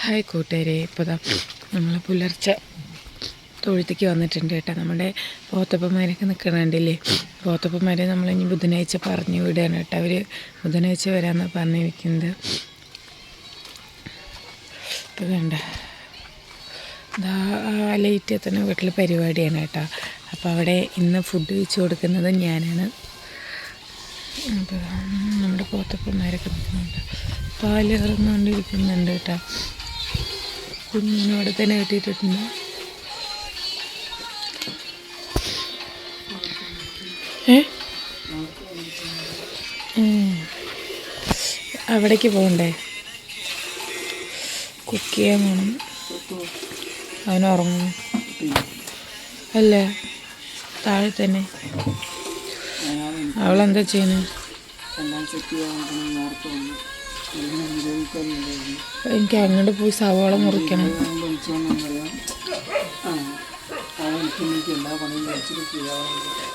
Hi കൂട്ടുകാരെ, ഇപ്പോൾ നമ്മൾ പുലർച്ചെ തൊഴുത്തേക്ക് വന്നിട്ടുണ്ട് കേട്ടോ. നമ്മുടെ പോത്തപ്പന്മാരൊക്കെ നിൽക്കണുണ്ടല്ലേ. പോത്തപ്പന്മാരെ നമ്മളിനി ബുധനാഴ്ച പറഞ്ഞു വിടുകയാണ് കേട്ടോ. അവർ ബുധനാഴ്ച വരാമെന്നാണ് പറഞ്ഞിരിക്കുന്നത്. ഇപ്പോൾ വേണ്ട ലൈറ്റ് എത്തുന്ന വീട്ടിൽ പരിപാടിയാണ് കേട്ടോ. അപ്പോൾ അവിടെ ഇന്ന് ഫുഡ് വെച്ച് കൊടുക്കുന്നത് ഞാനാണ്. അപ്പോൾ നമ്മുടെ പോത്തപ്പന്മാരൊക്കെ നിൽക്കുന്നുണ്ട്. പാല് ഇറന്നുകൊണ്ടിരിക്കുന്നുണ്ട് കേട്ടോ. കുഞ്ഞിനും അവിടെ തന്നെ കെട്ടിയിട്ടുണ്ട്. അവിടേക്ക് പോകണ്ടേ? കുക്ക് ചെയ്യാൻ വേണം. അവനുറങ്ങും അല്ലേ? താഴെ തന്നെ. അവളെന്താ ചെയ്യുന്നത്? എനിക്ക് അങ്ങോട്ട് പോയി സവാള മുറിക്കണം.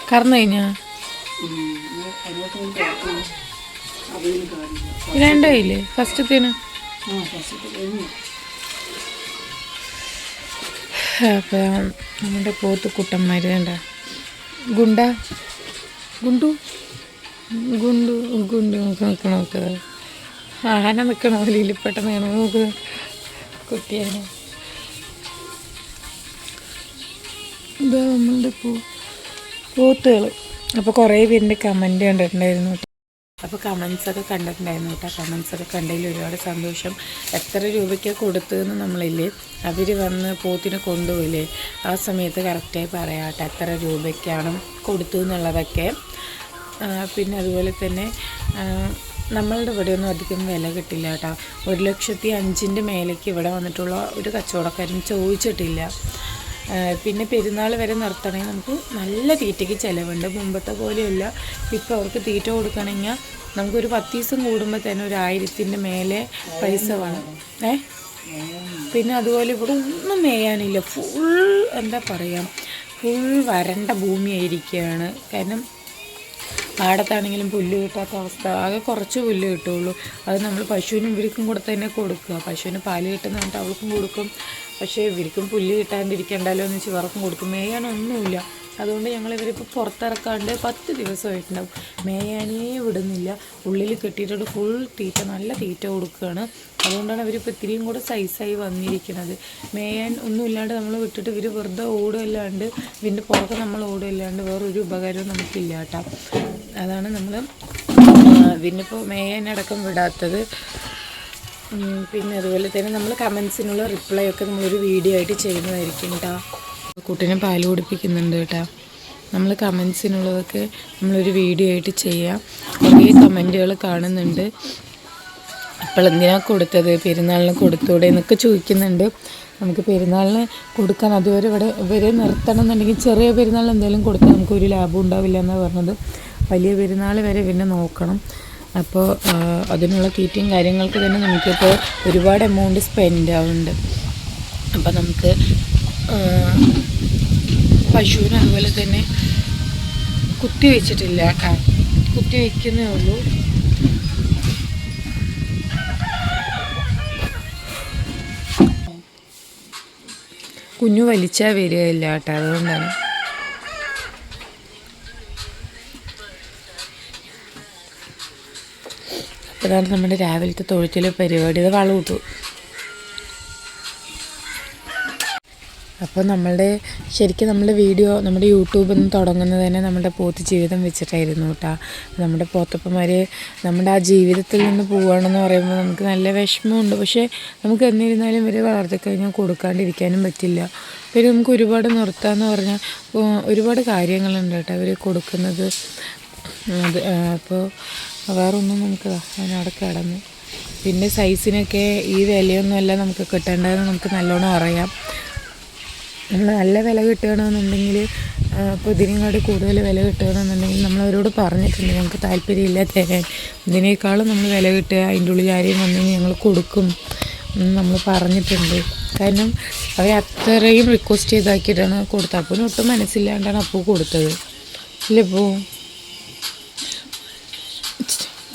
കറന്നു കഴിഞ്ഞാ രണ്ടായില്ലേ? ഫസ്റ്റത്തേന്. അപ്പം നമ്മുടെ പോത്ത് കുട്ടന്മാർ വേണ്ട. ഗുണ്ടു ഗുണ്ടു ഗുണ്ടു നോക്ക് നോക്ക്. ആന നിൽക്കണ പോലെ പെട്ടെന്ന് വേണം നോക്ക് കുട്ടിയാണ്. ഇതാ നമ്മളുടെ പോത്തുകൾ. അപ്പോൾ കുറേ പേരിൻ്റെ കമൻറ്റ് കണ്ടിട്ടുണ്ടായിരുന്നു കേട്ടോ. അപ്പോൾ കമൻസൊക്കെ കണ്ടിട്ടുണ്ടായിരുന്നു കേട്ടോ. കമൻസൊക്കെ കണ്ടതിൽ ഒരുപാട് സന്തോഷം. എത്ര രൂപയ്ക്കാണ് കൊടുത്തതെന്ന് നമ്മളില്ലേ, അവർ വന്ന് പോത്തിനെ കൊണ്ടുപോയില്ലേ, ആ സമയത്ത് കറക്റ്റായി പറയാം കേട്ടോ എത്ര രൂപയ്ക്കാണ് കൊടുത്തു എന്നുള്ളതൊക്കെ. പിന്നെ അതുപോലെ തന്നെ നമ്മളുടെ ഇവിടെയൊന്നും അധികം വില കിട്ടില്ല കേട്ടോ. 1,05,000 മേലേക്ക് ഇവിടെ വന്നിട്ടുള്ള ഒരു കച്ചവടക്കാരും ചോദിച്ചിട്ടില്ല. പിന്നെ പെരുന്നാൾ വരെ നിർത്തണമെങ്കിൽ നമുക്ക് നല്ല തീറ്റയ്ക്ക് ചിലവുണ്ട്. മുമ്പത്തെ പോലെയല്ല. ഇപ്പോൾ അവർക്ക് തീറ്റ കൊടുക്കണമെങ്കിൽ നമുക്കൊരു 10 ദിവസം കൂടുമ്പോൾ തന്നെ 1,000-ൻ്റെ മേലെ പൈസ വേണം. പിന്നെ അതുപോലെ ഇവിടെ ഒന്നും മേയാനില്ല. എന്താ പറയുക, ഫുൾ വരണ്ട ഭൂമിയായിരിക്കുകയാണ്. കാരണം പാടത്താണെങ്കിലും പുല്ല് കിട്ടാത്ത അവസ്ഥ. ആകെ കുറച്ച് പുല്ല് കിട്ടുള്ളൂ. അത് നമ്മൾ പശുവിനും ഇവർക്കും കൂടെ തന്നെ കൊടുക്കുക. പശുവിന് പാല് കിട്ടുന്നതായിട്ട് അവൾക്കും കൊടുക്കും. പക്ഷേ ഇവർക്കും പുല്ല് കിട്ടാണ്ടിരിക്കണ്ടല്ലോ എന്ന് വെച്ച് ഇവർക്കും കൊടുക്കും. മേയാനൊന്നുമില്ല. അതുകൊണ്ട് ഞങ്ങളിവരിപ്പോൾ പുറത്തിറക്കാണ്ട് 10 ദിവസമായിട്ടുണ്ടാവും. മേയാനേ വിടുന്നില്ല. ഉള്ളിൽ കെട്ടിയിട്ടോട് ഫുൾ തീറ്റ, നല്ല തീറ്റ കൊടുക്കുകയാണ്. അതുകൊണ്ടാണ് അവരിപ്പോൾ ഇത്തിരിയും കൂടെ സൈസായി വന്നിരിക്കുന്നത്. മേയാൻ ഒന്നുമില്ലാണ്ട് നമ്മൾ വിട്ടിട്ട് ഇവർ വെറുതെ ഓടുകയല്ലാണ്ട്, ഇതിൻ്റെ പുറത്ത് നമ്മൾ ഓടുകയല്ലാണ്ട് വേറൊരു ഉപകാരവും നമുക്കില്ല കേട്ടോ. അതാണ് നമ്മൾ പിന്നിപ്പോൾ മേയാനടക്കം വിടാത്തത്. പിന്നെ അതുപോലെ തന്നെ നമ്മൾ കമൻസിനുള്ള റിപ്ലൈ ഒക്കെ നമ്മളൊരു വീഡിയോ ആയിട്ട് ചെയ്യുന്നതായിരിക്കും കേട്ടോ. കുട്ടീനെ പാല് കുടിപ്പിക്കുന്നുണ്ട് കേട്ടോ. നമ്മൾ കമൻസിനുള്ളതൊക്കെ നമ്മളൊരു വീഡിയോ ആയിട്ട് ചെയ്യാം. കുറേ കമൻറ്റുകൾ കാണുന്നുണ്ട്. അപ്പോൾ എന്തിനാണ് കൊടുത്തത്, പെരുന്നാളിന് കൊടുത്തൂടെ എന്നൊക്കെ ചോദിക്കുന്നുണ്ട്. നമുക്ക് പെരുന്നാളിന് കൊടുക്കാൻ അതുവരെ ഇവരെ നിർത്തണം എന്നുണ്ടെങ്കിൽ ചെറിയ പെരുന്നാളിന് എന്തെങ്കിലും കൊടുത്താൽ നമുക്കൊരു ലാഭം ഉണ്ടാവില്ല എന്നാണ് പറഞ്ഞത്. വലിയ പെരുന്നാൾ വരെ പിന്നെ നോക്കണം. അപ്പോൾ അതിനുള്ള തീറ്റയും കാര്യങ്ങൾക്ക് തന്നെ നമുക്കിപ്പോൾ ഒരുപാട് എമൗണ്ട് സ്പെൻഡ് ആവുന്നുണ്ട്. അപ്പോൾ നമുക്ക് പശുവിന് അതുപോലെ തന്നെ കുത്തി വെച്ചിട്ടില്ല കേട്ടോ. കുത്തി വയ്ക്കുന്നേ ഉള്ളൂ. കുഞ്ഞു വലിച്ചാൽ വരികയില്ല കേട്ടോ. അതുകൊണ്ടാണ്. അതാണ് നമ്മുടെ രാവിലത്തെ തൊഴുത്തിലെ പരിപാടി. ഇത് വളം ഇട്ടു. അപ്പോൾ ശരിക്കും നമ്മുടെ വീഡിയോ നമ്മുടെ യൂട്യൂബിൽ നിന്ന് തുടങ്ങുന്നത് തന്നെ നമ്മുടെ പോത്ത് ജീവിതം വെച്ചിട്ടായിരുന്നു കേട്ടോ. നമ്മുടെ പോത്തപ്പന്മാർ നമ്മുടെ ആ ജീവിതത്തിൽ നിന്ന് പോവുകയാണെന്ന് പറയുമ്പോൾ നമുക്ക് നല്ല വിഷമമുണ്ട്. പക്ഷേ നമുക്ക് എന്നിരുന്നാലും ഇവരെ വളർത്തിക്കഴിഞ്ഞാൽ കൊടുക്കാണ്ടിരിക്കാനും പറ്റില്ല. പിന്നെ നമുക്ക് ഒരുപാട് നിർത്താമെന്ന് പറഞ്ഞാൽ ഒരുപാട് കാര്യങ്ങളുണ്ട് കേട്ടോ അവർ കൊടുക്കുന്നത്. അപ്പോൾ വേറൊന്നും നമുക്ക് അതിനവിടെ കിടന്നു. പിന്നെ സൈസിനൊക്കെ ഈ വിലയൊന്നുമല്ല നമുക്ക് കിട്ടേണ്ടതെന്ന് നമുക്ക് നല്ലോണം അറിയാം. നമ്മൾ നല്ല വില കിട്ടുകയാണെന്നുണ്ടെങ്കിൽ, ഇപ്പോൾ ഇതിനെക്കാട്ടി കൂടുതൽ വില കിട്ടുകയാണെന്നുണ്ടെങ്കിൽ നമ്മളവരോട് പറഞ്ഞിട്ടുണ്ട് ഞങ്ങൾക്ക് താല്പര്യമില്ല തരാൻ. ഇതിനേക്കാളും നമ്മൾ വില കിട്ടുക, അതിൻ്റെ ഉള്ളിൽ ആരെയും വന്നെങ്കിൽ ഞങ്ങൾ കൊടുക്കും നമ്മൾ പറഞ്ഞിട്ടുണ്ട്. കാരണം അവർ അത്രയും റിക്വസ്റ്റ് ചെയ്താക്കിയിട്ടാണ് കൊടുത്തത്. അപ്പോൾ ഒട്ടും മനസ്സില്ലാണ്ടാണ് അപ്പോൾ കൊടുത്തത്. ഇല്ല ഇപ്പോൾ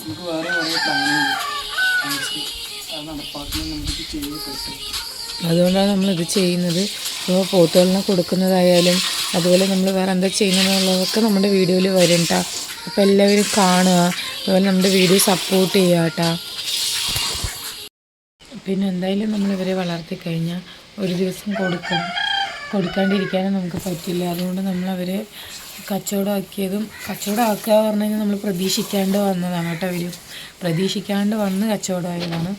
നമുക്ക് വേറെ കുറേ പ്ലാനുണ്ട്. നടപ്പാക്കണം. നമുക്ക് അതുകൊണ്ടാണ് നമ്മളിത് ചെയ്യുന്നത്. ഇപ്പോൾ പോത്തുകളിനെ കൊടുക്കുന്നതായാലും അതുപോലെ നമ്മൾ വേറെ എന്താ ചെയ്യുന്നതെന്നുള്ളതൊക്കെ നമ്മുടെ വീഡിയോയിൽ വരും കേട്ടോ. അപ്പോൾ എല്ലാവരും കാണുക, അതുപോലെ നമ്മുടെ വീഡിയോ സപ്പോർട്ട് ചെയ്യുക കേട്ടോ. പിന്നെ എന്തായാലും നമ്മളിവരെ വളർത്തി കഴിഞ്ഞാൽ ഒരു ദിവസം കൊടുക്കാണ്ടിരിക്കാനും നമുക്ക് പറ്റില്ല. അതുകൊണ്ട് നമ്മളവരെ കച്ചവടമാക്കുക പറഞ്ഞു കഴിഞ്ഞാൽ നമ്മൾ പ്രതീക്ഷിക്കാണ്ട് വന്നതാണ് കേട്ടോ. പ്രതീക്ഷിക്കാണ്ട് വന്ന് കച്ചവടമായതാണ്.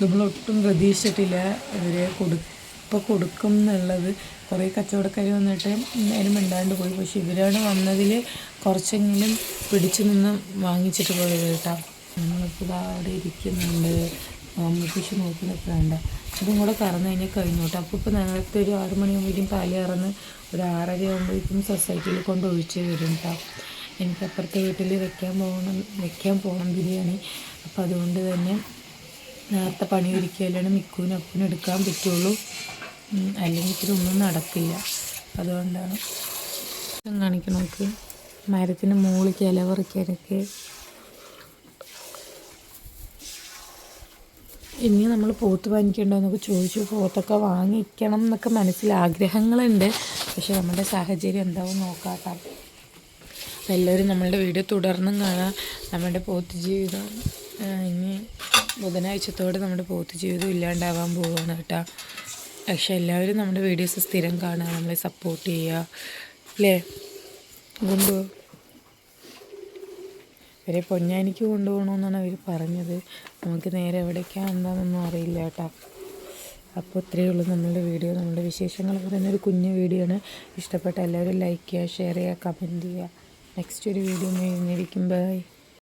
നമ്മളൊട്ടും പ്രതീക്ഷിച്ചിട്ടില്ല ഇവരെ ഇപ്പോൾ കൊടുക്കും എന്നുള്ളത്. കുറേ കച്ചവടക്കാർ വന്നിട്ട് എന്തായാലും മിണ്ടാണ്ട് പോയി. പക്ഷെ ഇവരാണ് വന്നതിൽ കുറച്ചെങ്കിലും പിടിച്ചു നിന്ന് വാങ്ങിച്ചിട്ട് പോയത് കേട്ടോ. നമ്മളിപ്പോൾ അവിടെ ഇരിക്കുന്നുണ്ട്, മുത്തശ്ശി നോക്കി നിൽക്കുന്നുണ്ട. ഇതും കൂടെ കറന്ന് കഴിഞ്ഞാൽ കഴിഞ്ഞു കേട്ടോ. അപ്പോൾ ഇപ്പോൾ നേരത്തെ ഒരു 6 മണിയാകുമ്പോഴേക്കും പാല് കറന്ന് ഒരു 6:30 ആകുമ്പോഴേക്കും സൊസൈറ്റിയിൽ കൊണ്ട് ഒഴിച്ച് വരും കേട്ടോ. എനിക്ക് അപ്പുറത്തെ വീട്ടിൽ വെക്കാൻ പോകണം ബിരിയാണി. അപ്പോൾ അതുകൊണ്ട് തന്നെ നേരത്തെ പണി ഒരുക്കിയാലാണ് മിക്കുവിനും അപ്പനും എടുക്കാൻ പറ്റുള്ളൂ, അല്ലെങ്കിൽ ഇതൊന്നും നടക്കില്ല. അതുകൊണ്ടാണ് കാണിക്കണം. നമുക്ക് മരത്തിന് മുകളിൽ ഇല പറിക്കാനൊക്കെ. ഇനി നമ്മൾ പോത്ത് വാങ്ങിക്കണ്ടോ എന്നൊക്കെ ചോദിച്ചു. പോത്തൊക്കെ വാങ്ങിക്കണം എന്നൊക്കെ മനസ്സിൽ ആഗ്രഹങ്ങളുണ്ട്, പക്ഷെ നമ്മുടെ സാഹചര്യം എന്താവും നോക്കാം. അപ്പോൾ എല്ലാവരും നമ്മളുടെ വീഡിയോ തുടർന്നും കാണാം. നമ്മുടെ പോത്ത് ജീവിതം ഇനി ബുധനാഴ്ചത്തോടെ നമ്മുടെ പോത്ത് ജീവിതം ഇല്ലാണ്ടാവാൻ പോവുകയാണ് കേട്ടോ. പക്ഷെ എല്ലാവരും നമ്മുടെ വീഡിയോസ് സ്ഥിരം കാണുക, നമ്മളെ സപ്പോർട്ട് ചെയ്യുക അല്ലേ. ഇവരെ പൊന്നാനിക്ക് കൊണ്ടുപോകണമെന്നാണ് അവർ പറഞ്ഞത്. നമുക്ക് നേരെ എവിടേക്കാണ് എന്താണെന്നൊന്നും അറിയില്ല കേട്ടോ. അപ്പോൾ ഇത്രയേ ഉള്ളൂ നമ്മളുടെ വീഡിയോ. നമ്മുടെ വിശേഷങ്ങൾ പറയുന്നൊരു കുഞ്ഞു വീഡിയോ ആണ്. ഇഷ്ടപ്പെട്ട എല്ലാവരും ലൈക്ക് ചെയ്യുക, ഷെയർ ചെയ്യുക, കമൻറ്റ് ചെയ്യുക. നെക്സ്റ്റ് ഒരു വീഡിയോ കഴിഞ്ഞിരിക്കും. ബൈ.